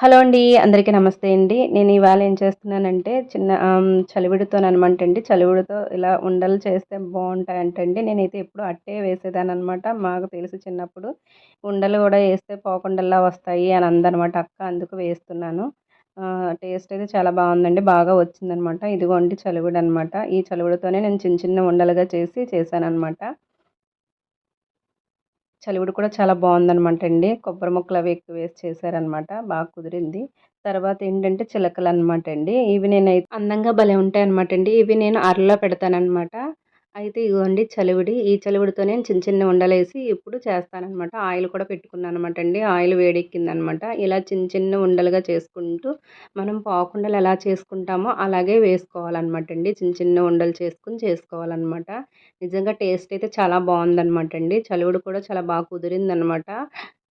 Hello అండి. అందరికీ నమస్తే అండి. నేను ఇవాళ ఏం చేస్తున్నానంటే చలివిడితోననమాట అండి. చలివిడితో ఇలా ఉండలు చేస్తే బావుంటాయంటండి. నేనైతే ఎప్పుడు అట్టే వేసేదాన్ననమాట. మాకు తెలుసు చిన్నప్పుడు ఉండలు గూడా ఏస్తే పోకుండల్లా వస్తాయి అని అందనమాట అక్క. అందుకు వేస్తున్నాను. టేస్ట్ అయితే చాలా బావుందండి. బాగా వచ్చిందనమాట. ఇదిగోండి చలివిడనమాట. ఈ చలివిడితోనే నేను చిన్న చిన్న ఉండలుగా చేశాననమాట. చలివిడి కూడా చాలా బావుందనమాటండి. కొబ్బరి ముక్కలవి ఎక్కువేసి చేశారనమాట. బాగా కుదిరింది. తర్వాతేంటంటే చిలకలనమాటండి. ఇవి అందంగా భలే ఉంటాయనమాటండి. ఇవి నేను అరలో పెడతాననమాట. అయితే ఇగోండి చలివిడి. ఈ చలివిడితో నేను చిన్న చిన్న ఉండలేసి ఇప్పుడు చేస్తాననమాట. ఆయిల్ కూడా పెట్టుకున్నాననమాటండి. ఆయిల్ వేడెక్కిందనమాట. ఇలా చిన్న చిన్న ఉండలుగా చేసుకుంటూ మనం పాకుండలు ఎలా చేసుకుంటామో అలాగే వేసుకోవాలనమాటండి. చిన్న చిన్న ఉండలు చేసుకోవాలనమాట. నిజంగా టేస్ట్ అయితే చాలా బావుందనమాటండి. చలివిడి కూడా చాలా బాగా కుదిరిందనమాట.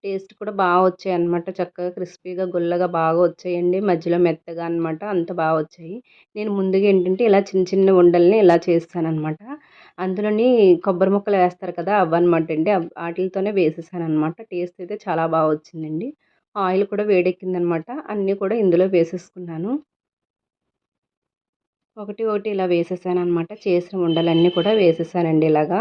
టేస్ట్ కూడా వచ్చాయన్నమాట. చక్కగా క్రిస్పీగా, గుల్లగా బాగా వచ్చాయండి. మధ్యలో మెత్తగా అనమాట. అంత వచ్చాయి. నేను ముందుగా ఏంటంటే ఇలా చిన్న చిన్న ఉండల్ని ఇలా చేస్తాననమాట. అందులోని కొబ్బరి ముక్కలు వేస్తారు కదా! అవ్వనమాటండి. ఆటిలతోనే వేసేసాననమాట. టేస్ట్ అయితే చాలా వచ్చిందండి. ఆయిల్ కూడా వేడెక్కిందనమాట. అన్నీ కూడా ఇందులో వేసేసుకున్నాను. ఒకటి ఒకటి ఇలా వేసేసాననమాట. చేసిన ఉండలన్నీ కూడా వేసేసానండి ఇలాగా.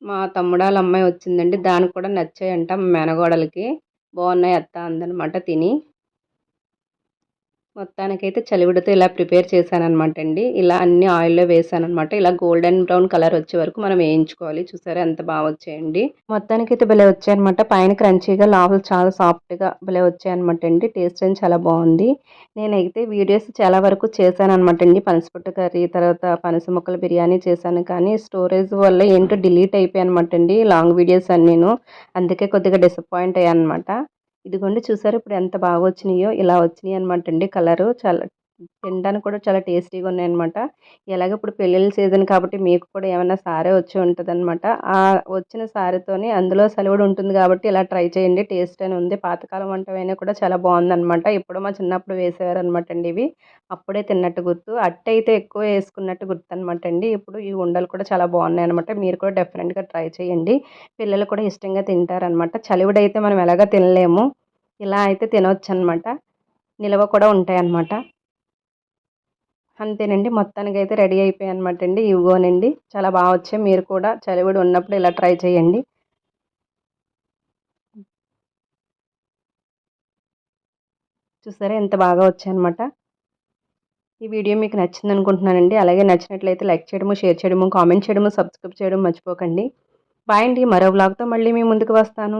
మా తమ్ముడాళ్ళ అమ్మాయి వచ్చిందండి. దానికి కూడా నచ్చాయంట మా మేనగోడలికి. బావున్నాయి అత్త అందనమాట తిని. మొత్తానికైతే చలివిడితో ఇలా ప్రిపేర్ చేశాననమాటండి. ఇలా అన్నీ ఆయిల్‌లో వేశాననమాట. ఇలా గోల్డెన్ బ్రౌన్ కలర్ వచ్చే వరకు మనం వేయించుకోవాలి. చూసారా ఎంత వచ్చాయండి. మొత్తానికైతే భలే వచ్చాయనమాట. పైన క్రంచీగా, లోపల చాలా సాఫ్ట్‌గా భలే వచ్చాయనమాటండి. టేస్ట్ ఏం చాలా బావుంది. నేనైతే వీడియోస్ చాలా వరకు చేశాననమాటండి. పనసపొట్టు కర్రీ, తర్వాత పనస ముక్కల బిర్యానీ చేశాను. కానీ స్టోరేజ్ వల్ల ఏంటో డిలీట్ అయిపోయాయనమాటండి లాంగ్ వీడియోస్ అన్నీను. అందుకే కొద్దిగా డిసప్పాయింట్ అయ్యాననమాట. ఇదిగోండి చూసారా ఇప్పుడు ఎంత వచ్చినాయో. ఇలా వచ్చినాయనమాటండి కలరు. చాలా తినడానికి కూడా చాలా టేస్టీగా ఉన్నాయన్నమాట. ఎలాగో ఇప్పుడు పెళ్ళిళ్ళ సీజన్ కాబట్టి మీకు కూడా ఏమన్నా సారే వచ్చి ఉంటదనమాట. ఆ వచ్చిన సారెతోని అందులో సలివిడి ఉంటుంది కాబట్టి ఇలా ట్రై చేయండి. టేస్ట్ అని ఉంది. పాతకాలం వంటవైనా కూడా చాలా బావుందనమాట. ఎప్పుడో మా చిన్నప్పుడు వేసేవారనమాటండి ఇవి. అప్పుడే తిన్నట్టు గుర్తు. అట్టయితే ఎక్కువ వేసుకున్నట్టు గుర్తనమాటండి. ఇప్పుడు ఈ ఉండలు కూడా చాలా బావున్నాయనమాట. మీరు కూడా డెఫినెట్‌గా ట్రై చేయండి. పిల్లలు కూడా ఇష్టంగా తింటారనమాట. చలివిడైతే మనం ఎలాగో తినలేము. ఇలా అయితే తినొచ్చనమాట. నిలవ కూడా ఉంటాయన్నమాట. అంతేనండి. మొత్తానికైతే రెడీ అయిపోయాయనమాటండి. ఇవిగోనండి. చాలా వచ్చాయి. మీరు కూడా చలివిడి ఉన్నప్పుడు ఇలా ట్రై చేయండి. చూసారా ఎంత బాగా వచ్చాయన్నమాట. ఈ వీడియో మీకు నచ్చిందనుకుంటున్నానండి. అలాగే నచ్చినట్లయితే లైక్ చేయడము, షేర్ చేయడము, కామెంట్ చేయడము, సబ్స్క్రైబ్ చేయడం మర్చిపోకండి. బాయ్ అండి. మరో వ్లాగ్‌తో మళ్ళీ మీ ముందుకు వస్తాను.